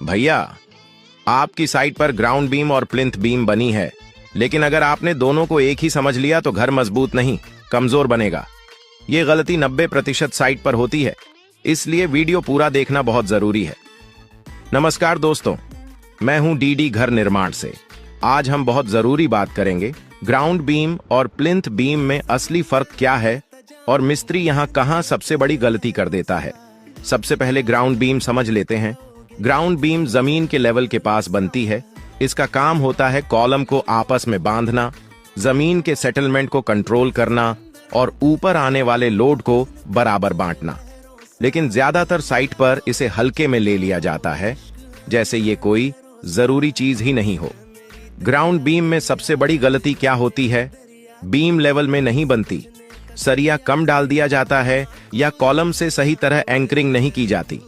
भैया, आपकी साइट पर ग्राउंड बीम और प्लिंथ बीम बनी है, लेकिन अगर आपने दोनों को एक ही समझ लिया तो घर मजबूत नहीं, कमजोर बनेगा। ये गलती 90% साइट पर होती है, इसलिए वीडियो पूरा देखना बहुत जरूरी है। नमस्कार दोस्तों, मैं हूं डीडी घर निर्माण से। आज हम बहुत जरूरी बात करेंगे, ग्राउंड बीम और प्लिंथ बीम में असली फर्क क्या है और मिस्त्री यहां कहां सबसे बड़ी गलती कर देता है। सबसे पहले ग्राउंड बीम समझ लेते हैं। ग्राउंड बीम जमीन के लेवल के पास बनती है। इसका काम होता है कॉलम को आपस में बांधना, जमीन के सेटलमेंट को कंट्रोल करना और ऊपर आने वाले लोड को बराबर बांटना। लेकिन ज्यादातर साइट पर इसे हल्के में ले लिया जाता है, जैसे ये कोई जरूरी चीज ही नहीं हो। ग्राउंड बीम में सबसे बड़ी गलती क्या होती है? बीम लेवल में नहीं बनती, सरिया कम डाल दिया जाता है या कॉलम से सही तरह एंकरिंग नहीं की जाती।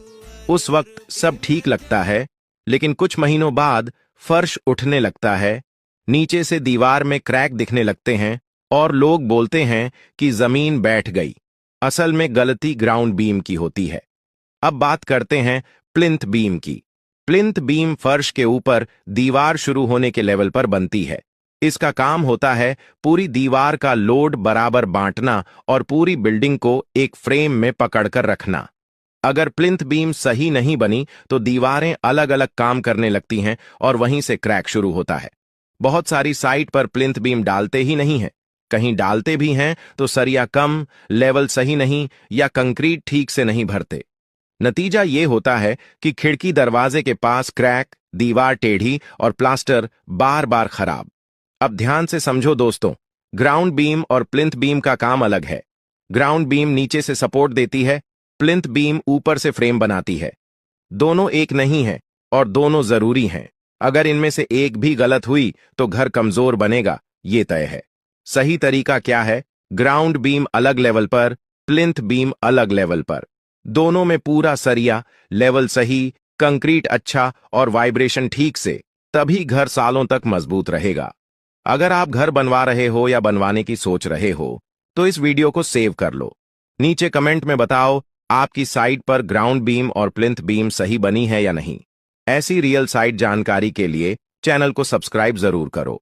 उस वक्त सब ठीक लगता है, लेकिन कुछ महीनों बाद फर्श उठने लगता है, नीचे से दीवार में क्रैक दिखने लगते हैं और लोग बोलते हैं कि जमीन बैठ गई। असल में गलती ग्राउंड बीम की होती है। अब बात करते हैं प्लिंथ बीम की। प्लिंथ बीम फर्श के ऊपर दीवार शुरू होने के लेवल पर बनती है। इसका काम होता है पूरी दीवार का लोड बराबर बांटना और पूरी बिल्डिंग को एक फ्रेम में पकड़कर रखना। अगर प्लिंथ बीम सही नहीं बनी तो दीवारें अलग अलग काम करने लगती हैं और वहीं से क्रैक शुरू होता है। बहुत सारी साइट पर प्लिंथ बीम डालते ही नहीं है, कहीं डालते भी हैं तो सरिया कम, लेवल सही नहीं या कंक्रीट ठीक से नहीं भरते। नतीजा ये होता है कि खिड़की दरवाजे के पास क्रैक, दीवार टेढ़ी और प्लास्टर बार बार खराब। अब ध्यान से समझो दोस्तों, ग्राउंड बीम और प्लिंथ बीम का काम अलग है। ग्राउंड बीम नीचे से सपोर्ट देती है, प्लिंथ बीम ऊपर से फ्रेम बनाती है। दोनों एक नहीं है और दोनों जरूरी हैं। अगर इनमें से एक भी गलत हुई तो घर कमजोर बनेगा, ये तय है। सही तरीका क्या है? ग्राउंड बीम अलग लेवल पर, प्लिंथ बीम अलग लेवल पर। दोनों में पूरा सरिया, लेवल सही, कंक्रीट अच्छा और वाइब्रेशन ठीक से, तभी घर सालों तक मजबूत रहेगा। अगर आप घर बनवा रहे हो या बनवाने की सोच रहे हो तो इस वीडियो को सेव कर लो। नीचे कमेंट में बताओ आपकी साइट पर ग्राउंड बीम और प्लिंथ बीम सही बनी है या नहीं। ऐसी रियल साइट जानकारी के लिए चैनल को सब्सक्राइब जरूर करो।